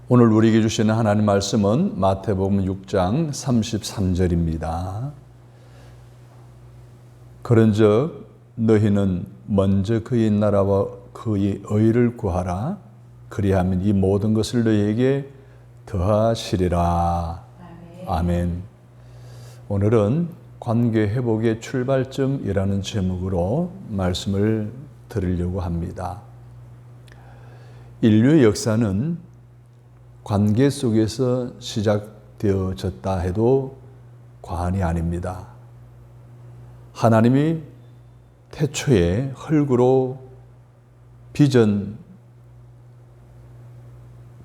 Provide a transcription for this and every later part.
오늘 우리에게 주시는 하나님 말씀은 마태복음 6장 33절입니다. 그런즉 너희는 먼저 그의 나라와 그의 의를 구하라. 그리하면 이 모든 것을 너희에게 더하시리라. 아멘. 오늘은 관계 회복의 출발점이라는 제목으로 말씀을 드리려고 합니다. 인류의 역사는 관계 속에서 시작되어졌다 해도 과언이 아닙니다. 하나님이 태초에 흙으로 빚은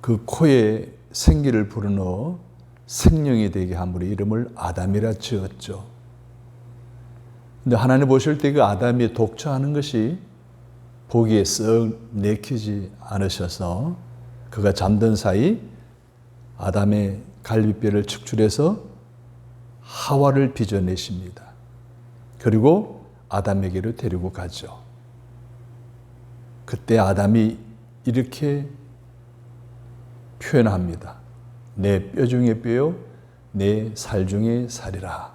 그 코에 생기를 불어넣어 생명이 되게 함으로 이름을 아담이라 지었죠. 근데 하나님 보실 때 그 아담이 독처하는 것이 보기에 썩 내키지 않으셔서 그가 잠든 사이 아담의 갈비뼈를 축출해서 하와를 빚어내십니다. 그리고 아담에게로 데리고 가죠. 그때 아담이 이렇게 표현합니다. 내 뼈 중에 뼈요, 내 살 중에 살이라.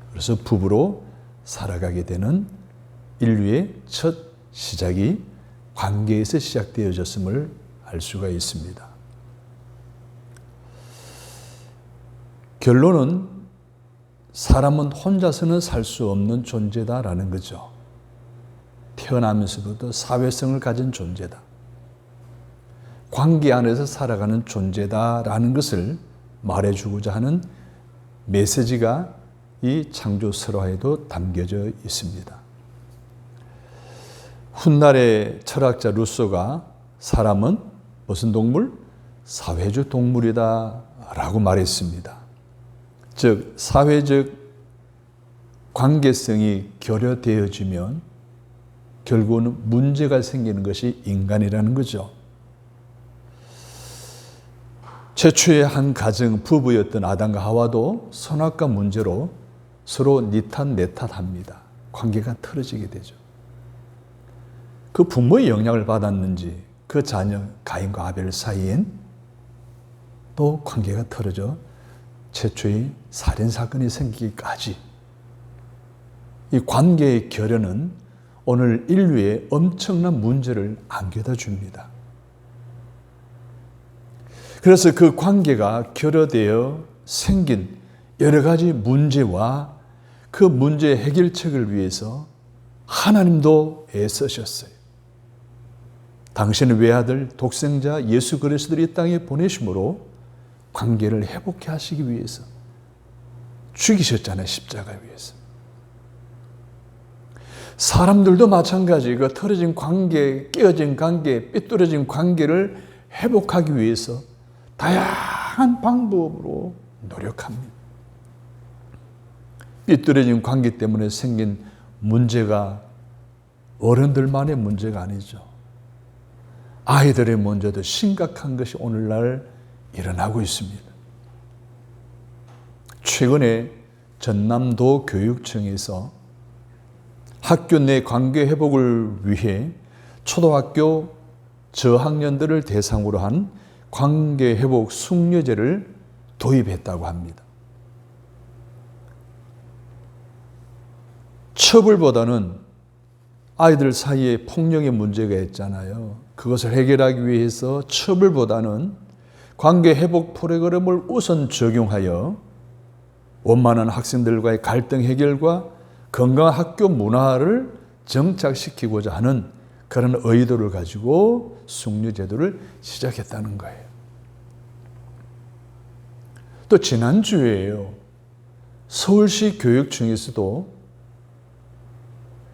그래서 부부로 살아가게 되는 인류의 첫 시작이 관계에서 시작되어졌음을 알 수가 있습니다. 결론은 사람은 혼자서는 살 수 없는 존재다라는 거죠. 태어나면서부터 사회성을 가진 존재다. 관계 안에서 살아가는 존재다라는 것을 말해주고자 하는 메시지가 이 창조설화에도 담겨져 있습니다. 훗날의 철학자 루소가 사람은 무슨 동물? 사회적 동물이다 라고 말했습니다. 즉 사회적 관계성이 결여되어지면 결국은 문제가 생기는 것이 인간이라는 거죠. 최초의 한 가정 부부였던 아담과 하와도 선악과 문제로 서로 니 탓 내 탓합니다. 관계가 틀어지게 되죠. 그 부모의 영향을 받았는지 그 자녀 가인과 아벨 사이엔 또 관계가 틀어져 최초의 살인사건이 생기기까지 이 관계의 결여는 오늘 인류에 엄청난 문제를 안겨다 줍니다. 그래서 그 관계가 결여되어 생긴 여러 가지 문제와 그 문제 해결책을 위해서 하나님도 애쓰셨어요. 당신의 외아들 독생자 예수 그리스도를 이 땅에 보내심으로 관계를 회복해 하시기 위해서 죽이셨잖아요. 십자가 위에서. 사람들도 마찬가지 그 틀어진 관계, 깨어진 관계, 삐뚤어진 관계를 회복하기 위해서 다양한 방법으로 노력합니다. 삐뚤어진 관계 때문에 생긴 문제가 어른들만의 문제가 아니죠. 아이들의 문제도 심각한 것이 오늘날 일어나고 있습니다. 최근에 전남도 교육청에서 학교 내 관계 회복을 위해 초등학교 저학년들을 대상으로 한 관계 회복 숙려제를 도입했다고 합니다. 처벌보다는 아이들 사이에 폭력의 문제가 있잖아요. 그것을 해결하기 위해서 처벌보다는 관계 회복 프로그램을 우선 적용하여 원만한 학생들과의 갈등 해결과 건강한 학교 문화를 정착시키고자 하는 그런 의도를 가지고 숙려제도를 시작했다는 거예요. 또 지난주에요. 서울시 교육청에서도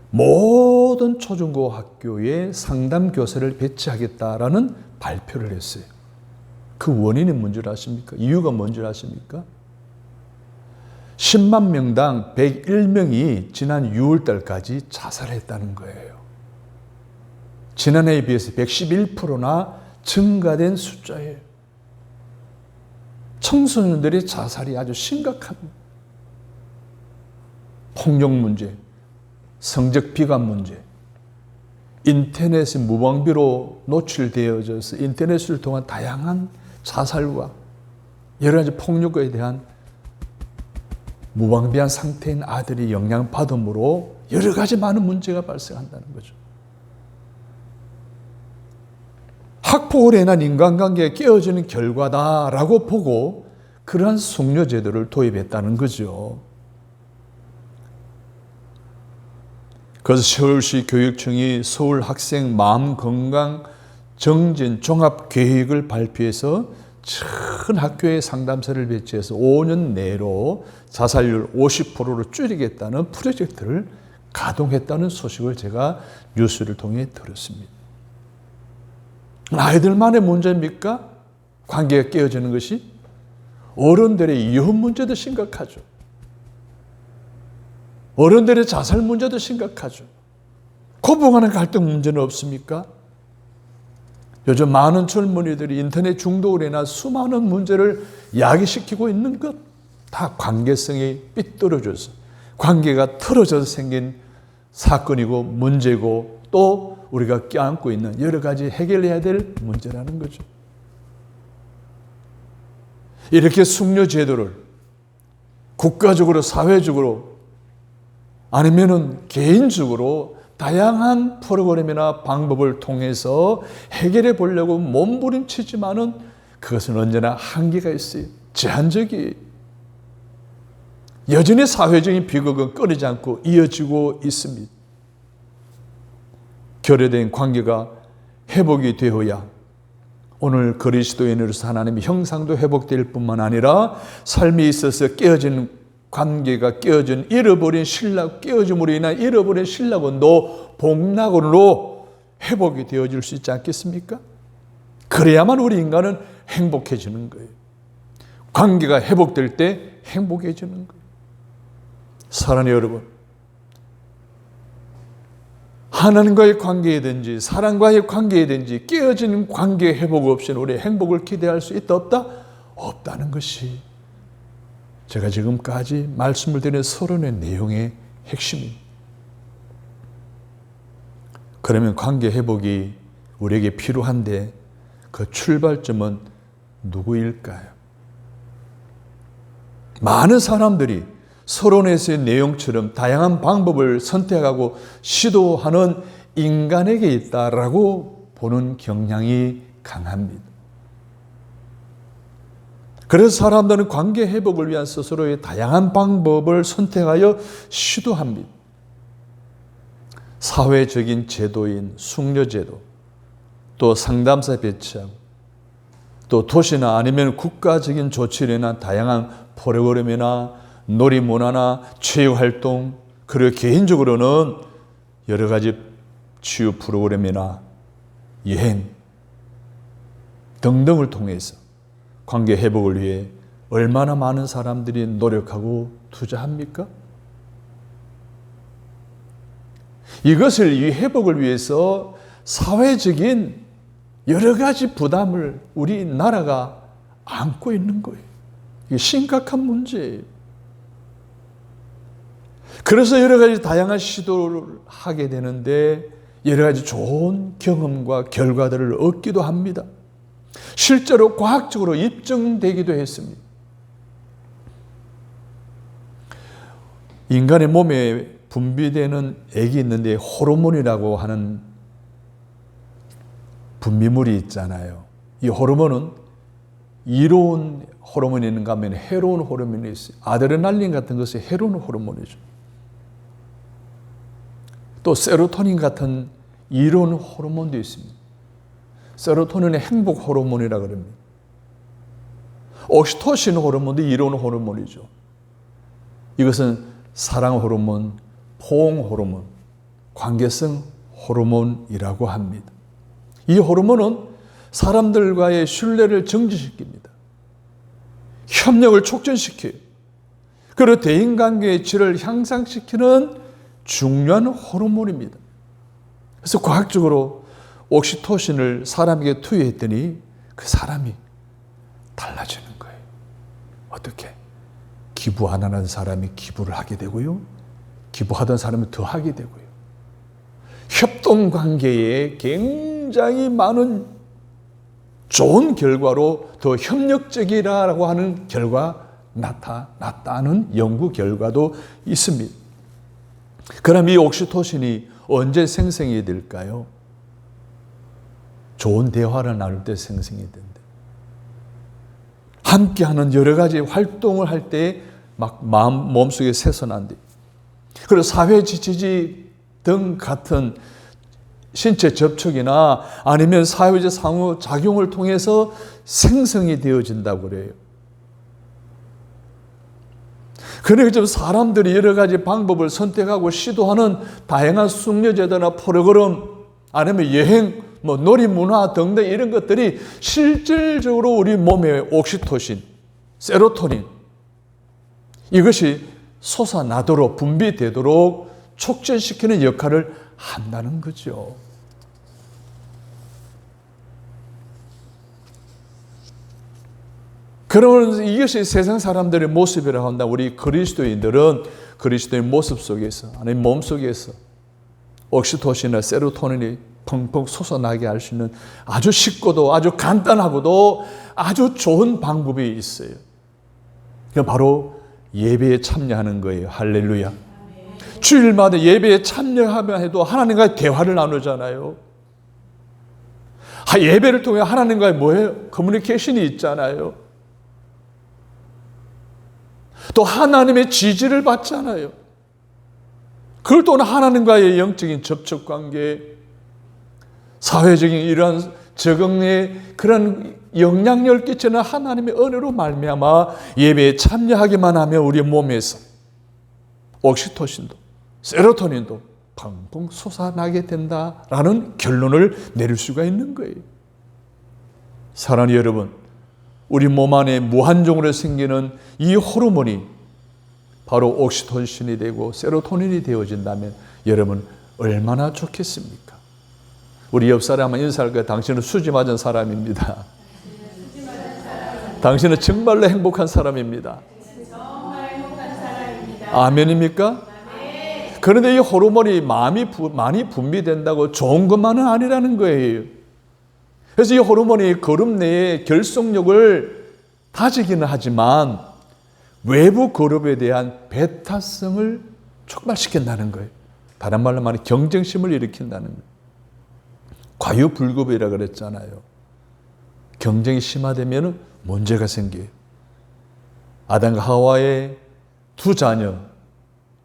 모든 초중고 학교에 상담교사를 배치하겠다라는 발표를 했어요. 그 원인이 뭔지 아십니까? 이유가 뭔지 아십니까? 10만 명당 101명이 지난 6월 달까지 자살했다는 거예요. 지난해에 비해서 111%나 증가된 숫자예요. 청소년들의 자살이 아주 심각한 폭력 문제, 성적 비관 문제, 인터넷의 무방비로 노출되어져서 인터넷을 통한 다양한 자살과 여러 가지 폭력에 대한 무방비한 상태인 아들이 영향받음으로 여러 가지 많은 문제가 발생한다는 거죠. 학폭으로 인한 인간관계가 깨어지는 결과다라고 보고 그러한 숙려제도를 도입했다는 거죠. 그래서 서울시 교육청이 서울 학생 마음건강 정진 종합계획을 발표해서 전 학교에 상담소를 배치해서 5년 내로 자살률 50%로 줄이겠다는 프로젝트를 가동했다는 소식을 제가 뉴스를 통해 들었습니다. 아이들만의 문제입니까? 관계가 깨어지는 것이? 어른들의 이혼 문제도 심각하죠. 어른들의 자살 문제도 심각하죠. 고부간의 갈등 문제는 없습니까? 요즘 많은 젊은이들이 인터넷 중독으로 인한 수많은 문제를 야기시키고 있는 것, 다 관계성이 삐뚤어져서, 관계가 틀어져서 생긴 사건이고 문제고 또 우리가 껴안고 있는 여러 가지 해결해야 될 문제라는 거죠. 이렇게 숙려 제도를 국가적으로, 사회적으로 아니면은 개인적으로 다양한 프로그램이나 방법을 통해서 해결해 보려고 몸부림치지만은 그것은 언제나 한계가 있어요. 제한적이에요. 여전히 사회적인 비극은 끊이지 않고 이어지고 있습니다. 결여된 관계가 회복이 되어야 오늘 그리스도인으로서 하나님의 형상도 회복될 뿐만 아니라 삶에 있어서 깨어진 관계가 깨어진 잃어버린 신랑, 깨어짐으로 인한 잃어버린 신랑원도 복락원으로 회복이 되어질 수 있지 않겠습니까? 그래야만 우리 인간은 행복해지는 거예요. 관계가 회복될 때 행복해지는 거예요. 사랑하는 여러분, 하나님과의 관계이든지 사랑과의 관계이든지 깨어진 관계 회복 없이는 우리 행복을 기대할 수 있다 없다? 없다는 것이 제가 지금까지 말씀을 드린 서론의 내용의 핵심입니다. 그러면 관계 회복이 우리에게 필요한데 그 출발점은 누구일까요? 많은 사람들이 서론에서의 내용처럼 다양한 방법을 선택하고 시도하는 인간에게 있다라고 보는 경향이 강합니다. 그래서 사람들은 관계 회복을 위한 스스로의 다양한 방법을 선택하여 시도합니다. 사회적인 제도인 숙려제도, 또 상담사 배치하고, 또 도시나 아니면 국가적인 조치를 위한 다양한 프로그램이나 놀이문화나 체육활동, 그리고 개인적으로는 여러 가지 치유 프로그램이나 여행 등등을 통해서 관계 회복을 위해 얼마나 많은 사람들이 노력하고 투자합니까? 이것을 이 회복을 위해서 사회적인 여러 가지 부담을 우리나라가 안고 있는 거예요. 이게 심각한 문제예요. 그래서 여러 가지 다양한 시도를 하게 되는데 여러 가지 좋은 경험과 결과들을 얻기도 합니다. 실제로 과학적으로 입증되기도 했습니다. 인간의 몸에 분비되는 액이 있는데 호르몬이라고 하는 분비물이 있잖아요. 이 호르몬은 이로운 호르몬이 있는가 하면 해로운 호르몬이 있어요. 아드레날린 같은 것이 해로운 호르몬이죠. 또 세로토닌 같은 이로운 호르몬도 있습니다. 세로토닌은 행복 호르몬이라고 합니다. 옥시토신 호르몬도 이로운 호르몬이죠. 이것은 사랑 호르몬, 포옹 호르몬, 관계성 호르몬이라고 합니다. 이 호르몬은 사람들과의 신뢰를 증진시킵니다. 협력을 촉진시켜요. 그리고 대인관계의 질을 향상시키는 중요한 호르몬입니다. 그래서 과학적으로 옥시토신을 사람에게 투여했더니 그 사람이 달라지는 거예요. 어떻게? 기부 안 하는 사람이 기부를 하게 되고요. 기부하던 사람이 더 하게 되고요. 협동관계에 굉장히 많은 좋은 결과로 더 협력적이라고 하는 결과 나타났다는 연구 결과도 있습니다. 그럼 이 옥시토신이 언제 생성이 될까요? 좋은 대화를 나눌 때 생성이 된다. 함께하는 여러 가지 활동을 할 때 막 몸속에 새서난다. 그리고 사회 지지지 등 같은 신체 접촉이나 아니면 사회적 상호작용을 통해서 생성이 되어진다고 그래요. 그래서 사람들이 여러 가지 방법을 선택하고 시도하는 다양한 숙려제도나 프로그램 아니면 여행, 놀이문화 등등 이런 것들이 실질적으로 우리 몸에 옥시토신, 세로토닌 이것이 솟아나도록 분비되도록 촉진시키는 역할을 한다는 거죠. 그러면 이것이 세상 사람들의 모습이라고 한다. 우리 그리스도인들은 그리스도의 모습 속에서 아니면 몸 속에서 옥시토신이나 세로토닌이 펑펑 솟아나게 할 수 있는 아주 쉽고도 아주 간단하고도 아주 좋은 방법이 있어요. 그 바로 예배에 참여하는 거예요. 할렐루야. 주일마다 예배에 참여하면 해도 하나님과의 대화를 나누잖아요. 예배를 통해 하나님과의 뭐예요? 커뮤니케이션이 있잖아요. 또 하나님의 지지를 받잖아요. 그걸 또 하나님과의 영적인 접촉관계, 사회적인 이러한 적응에 그런 영향력을 끼치는 하나님의 은혜로 말미암아 예배에 참여하기만 하면 우리 몸에서 옥시토신도 세로토닌도 펑펑 솟아나게 된다라는 결론을 내릴 수가 있는 거예요. 사랑하는 여러분, 우리 몸 안에 무한정으로 생기는 이 호르몬이 바로 옥시토신이 되고 세로토닌이 되어진다면 여러분 얼마나 좋겠습니까? 우리 옆 사람은 인사할 거예요. 당신은 수지 맞은 사람입니다. 당신은 정말로 행복한 사람입니다. 아멘입니까? 그런데 이 호르몬이 많이 분비된다고 좋은 것만은 아니라는 거예요. 그래서 이 호르몬이 거름 내에 결속력을 다지기는 하지만 외부 거름에 대한 배타성을 촉발시킨다는 거예요. 다른 말로 말하면 경쟁심을 일으킨다는 거예요. 과유불급이라 그랬잖아요. 경쟁이 심화되면 문제가 생겨요. 아담과 하와의 두 자녀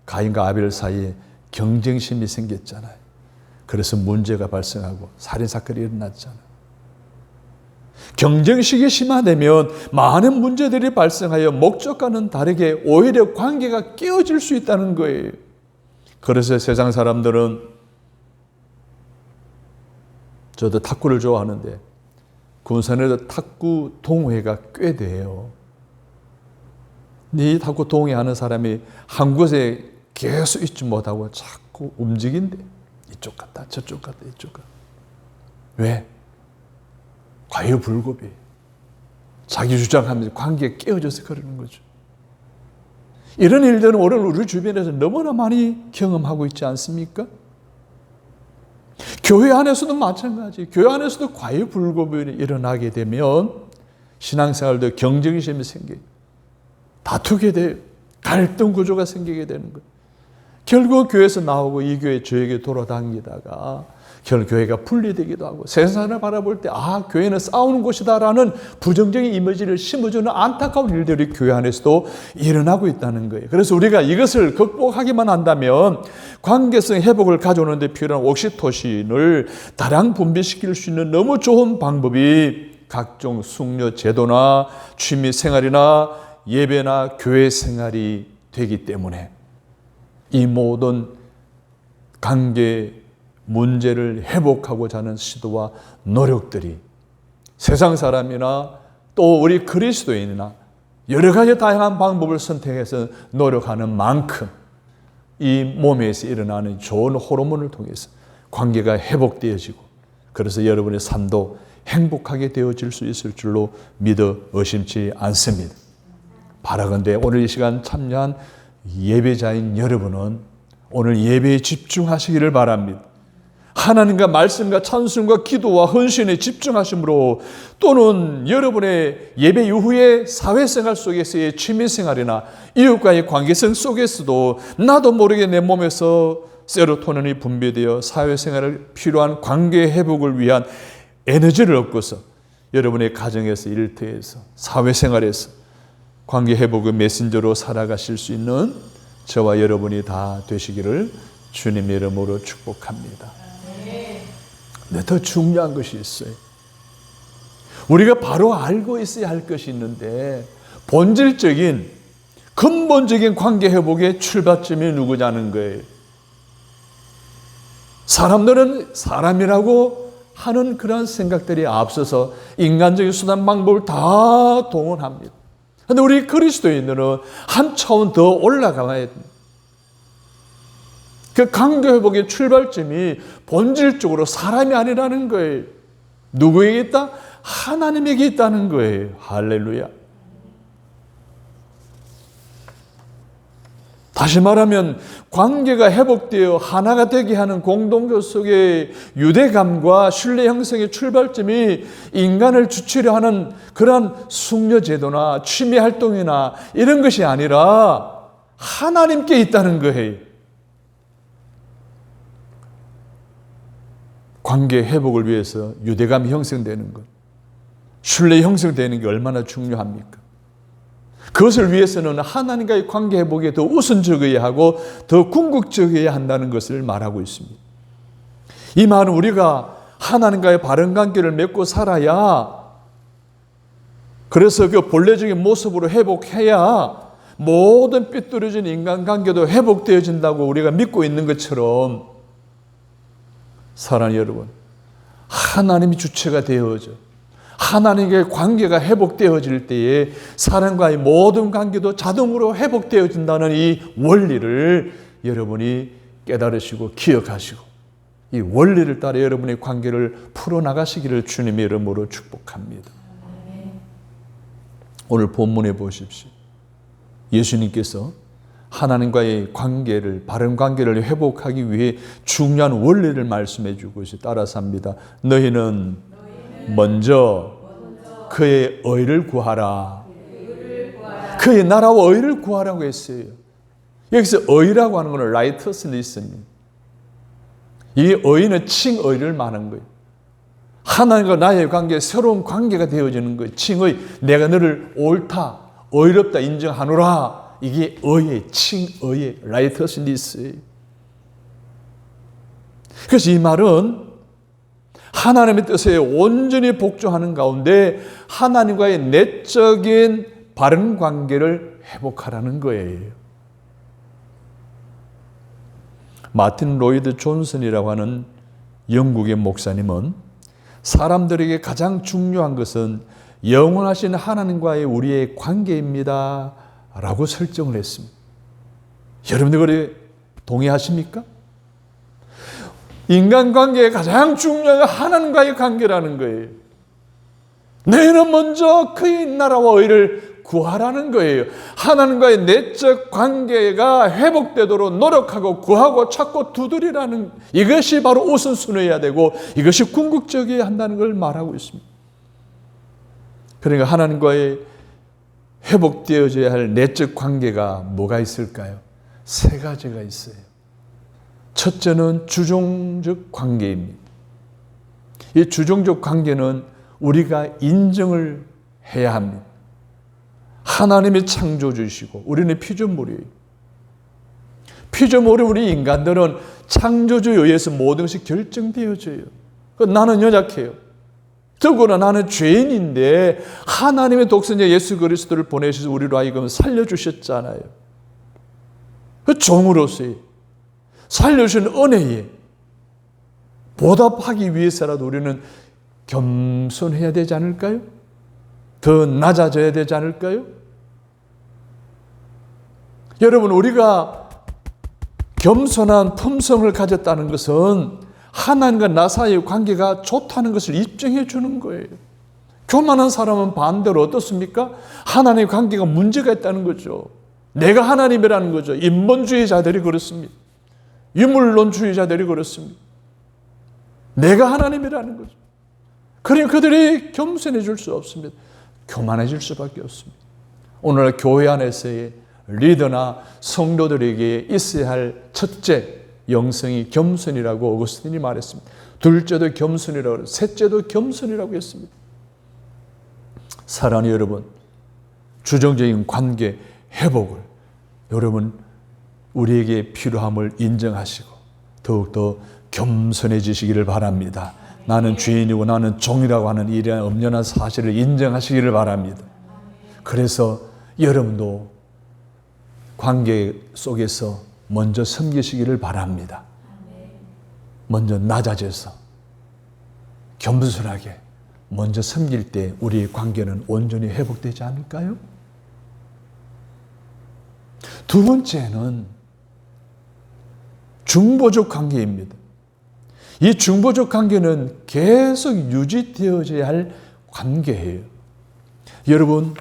가인과 아벨 사이에 경쟁심이 생겼잖아요. 그래서 문제가 발생하고 살인사건이 일어났잖아요. 경쟁식이 심화되면 많은 문제들이 발생하여 목적과는 다르게 오히려 관계가 깨어질 수 있다는 거예요. 그래서 세상 사람들은, 저도 탁구를 좋아하는데 군산에도 탁구 동호회가 꽤 돼요. 이 탁구 동호회 하는 사람이 한 곳에 계속 있지 못하고 자꾸 움직인대. 이쪽 갔다 저쪽 갔다 이쪽 갔다. 왜? 과유불급이 자기 주장하면서 관계가 깨어져서 그러는 거죠. 이런 일들은 오늘 우리 주변에서 너무나 많이 경험하고 있지 않습니까? 교회 안에서도 마찬가지. 교회 안에서도 과유불급이 일어나게 되면 신앙생활도 경쟁심이 생겨요. 다투게 돼요. 갈등 구조가 생기게 되는 거예요. 결국 교회에서 나오고 이 교회 저 교회 돌아다니다가 결국 교회가 분리되기도 하고 세상을 바라볼 때 교회는 싸우는 곳이다라는 부정적인 이미지를 심어주는 안타까운 일들이 교회 안에서도 일어나고 있다는 거예요. 그래서 우리가 이것을 극복하기만 한다면 관계성 회복을 가져오는 데 필요한 옥시토신을 다량 분비시킬 수 있는 너무 좋은 방법이 각종 숙려 제도나 취미 생활이나 예배나 교회 생활이 되기 때문에 이 모든 관계 문제를 회복하고자 하는 시도와 노력들이 세상 사람이나 또 우리 그리스도인이나 여러 가지 다양한 방법을 선택해서 노력하는 만큼 이 몸에서 일어나는 좋은 호르몬을 통해서 관계가 회복되어지고 그래서 여러분의 삶도 행복하게 되어질 수 있을 줄로 믿어 의심치 않습니다. 바라건대 오늘 이 시간 참여한 예배자인 여러분은 오늘 예배에 집중하시기를 바랍니다. 하나님과 말씀과 찬송과 기도와 헌신에 집중하심으로, 또는 여러분의 예배 이후의 사회생활 속에서의 취미생활이나 이웃과의 관계성 속에서도 나도 모르게 내 몸에서 세로토닌이 분비되어 사회생활을 필요한 관계 회복을 위한 에너지를 얻고서 여러분의 가정에서, 일터에서, 사회생활에서 관계 회복의 메신저로 살아가실 수 있는 저와 여러분이 다 되시기를 주님의 이름으로 축복합니다. 네, 더 중요한 것이 있어요. 우리가 바로 알고 있어야 할 것이 있는데, 본질적인 근본적인 관계 회복의 출발점이 누구냐는 거예요. 사람들은 사람이라고 하는 그런 생각들이 앞서서 인간적인 수단 방법을 다 동원합니다. 그런데 우리 그리스도인들은 한 차원 더 올라가야 됩니다. 그 관계 회복의 출발점이 본질적으로 사람이 아니라는 거예요. 누구에게 있다? 하나님에게 있다는 거예요. 할렐루야. 다시 말하면 관계가 회복되어 하나가 되게 하는 공동체 속의 유대감과 신뢰 형성의 출발점이 인간을 주체로 하는 그런 숙녀제도나 취미활동이나 이런 것이 아니라 하나님께 있다는 거예요. 관계 회복을 위해서 유대감이 형성되는 것, 신뢰 형성되는 게 얼마나 중요합니까? 그것을 위해서는 하나님과의 관계 회복에 더 우선적이어야 하고 더 궁극적이어야 한다는 것을 말하고 있습니다. 이 말은 우리가 하나님과의 바른 관계를 맺고 살아야, 그래서 그 본래적인 모습으로 회복해야 모든 삐뚤어진 인간관계도 회복되어진다고 우리가 믿고 있는 것처럼, 사랑하는 여러분, 하나님이 주체가 되어져 하나님과의 관계가 회복되어질 때에 사람과의 모든 관계도 자동으로 회복되어진다는 이 원리를 여러분이 깨달으시고 기억하시고, 이 원리를 따라 여러분의 관계를 풀어나가시기를 주님의 이름으로 축복합니다. 오늘 본문에 보십시오. 예수님께서 하나님과의 관계를, 바른 관계를 회복하기 위해 중요한 원리를 말씀해 주고 따라서 합니다. 너희는 먼저 그의 의를 구하라. 그의 나라와 의를 구하라고 했어요. 여기서 의라고 하는 것은 righteousness입니다. 이 의는 칭의를 말하는 거예요. 하나님과 나의 관계, 새로운 관계가 되어지는 거예요. 칭의, 내가 너를 옳다, 의롭다 인정하노라. 이게 의의, 칭의의 righteousness예요. 그래서 이 말은 하나님의 뜻에 온전히 복종하는 가운데 하나님과의 내적인 바른 관계를 회복하라는 거예요. 마틴 로이드 존슨이라고 하는 영국의 목사님은 사람들에게 가장 중요한 것은 영원하신 하나님과의 우리의 관계입니다 라고 설정을 했습니다. 여러분들 그래 동의하십니까? 인간관계의 가장 중요한 하나님과의 관계라는 거예요. 너희는 먼저 그의 나라와 의를 구하라는 거예요. 하나님과의 내적 관계가 회복되도록 노력하고 구하고 찾고 두드리라는, 이것이 바로 우선순위여야 되고 이것이 궁극적이어야 한다는 걸 말하고 있습니다. 그러니까 하나님과의 회복되어져야 할 내적 관계가 뭐가 있을까요? 세 가지가 있어요. 첫째는 주종적 관계입니다. 이 주종적 관계는 우리가 인정을 해야 합니다. 하나님이 창조주시고 우리는 피조물이에요. 피조물이 우리 인간들은 창조주에 의해서 모든 것이 결정되어져요. 나는 연약해요. 더구나 나는 죄인인데 하나님의 독생자 예수 그리스도를 보내셔서 우리로 하여금 살려주셨잖아요. 그 종으로서의 살려주신 은혜에 보답하기 위해서라도 우리는 겸손해야 되지 않을까요? 더 낮아져야 되지 않을까요? 여러분, 우리가 겸손한 품성을 가졌다는 것은 하나님과 나 사이의 관계가 좋다는 것을 입증해 주는 거예요. 교만한 사람은 반대로 어떻습니까? 하나님의 관계가 문제가 있다는 거죠. 내가 하나님이라는 거죠. 인본주의자들이 그렇습니다. 유물론주의자들이 그렇습니다. 내가 하나님이라는 거죠. 그러니 그들이 겸손해질 수 없습니다. 교만해질 수밖에 없습니다. 오늘 교회 안에서의 리더나 성도들에게 있어야 할 첫째 영성이 겸손이라고 어거스틴이 말했습니다. 둘째도 겸손이라고, 셋째도 겸손이라고 했습니다. 사랑하는 여러분, 주정적인 관계 회복을 여러분 우리에게 필요함을 인정하시고 더욱더 겸손해지시기를 바랍니다. 나는 주인이고 나는 종이라고 하는 이러한 엄연한 사실을 인정하시기를 바랍니다. 그래서 여러분도 관계 속에서 먼저 섬기시기를 바랍니다. 먼저 낮아져서 겸손하게 먼저 섬길 때 우리의 관계는 온전히 회복되지 않을까요? 두 번째는 중보적 관계입니다. 이 중보적 관계는 계속 유지되어져야 할 관계예요. 여러분,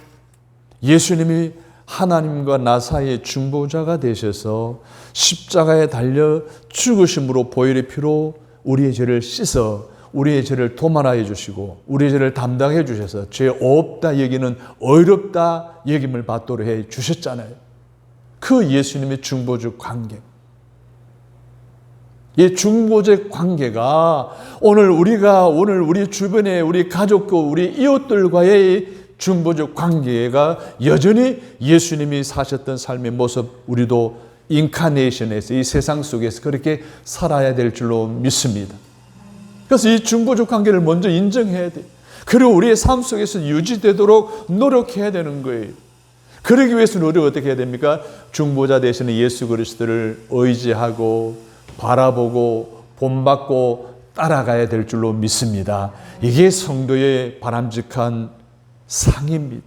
예수님이 하나님과 나 사이의 중보자가 되셔서 십자가에 달려 죽으심으로 보혈의 피로 우리의 죄를 씻어 우리의 죄를 도말하여 주시고 우리의 죄를 담당해 주셔서 죄 없다 여기는 어렵다 여김을 받도록 해 주셨잖아요. 그 예수님의 중보적 관계, 이 중보적 관계가 오늘 우리 주변에 우리 가족과 우리 이웃들과의 중보적 관계가 여전히 예수님이 사셨던 삶의 모습, 우리도 인카네이션에서 이 세상 속에서 그렇게 살아야 될 줄로 믿습니다. 그래서 이 중보적 관계를 먼저 인정해야 돼요. 그리고 우리의 삶 속에서 유지되도록 노력해야 되는 거예요. 그러기 위해서는 우리가 어떻게 해야 됩니까? 중보자 되시는 예수 그리스도를 의지하고 바라보고 본받고 따라가야 될 줄로 믿습니다. 이게 성도의 바람직한 상입니다.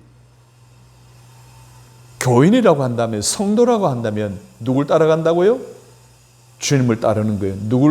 교인이라고 한다면, 성도라고 한다면 누굴 따라간다고요? 주님을 따르는 거예요. 누굴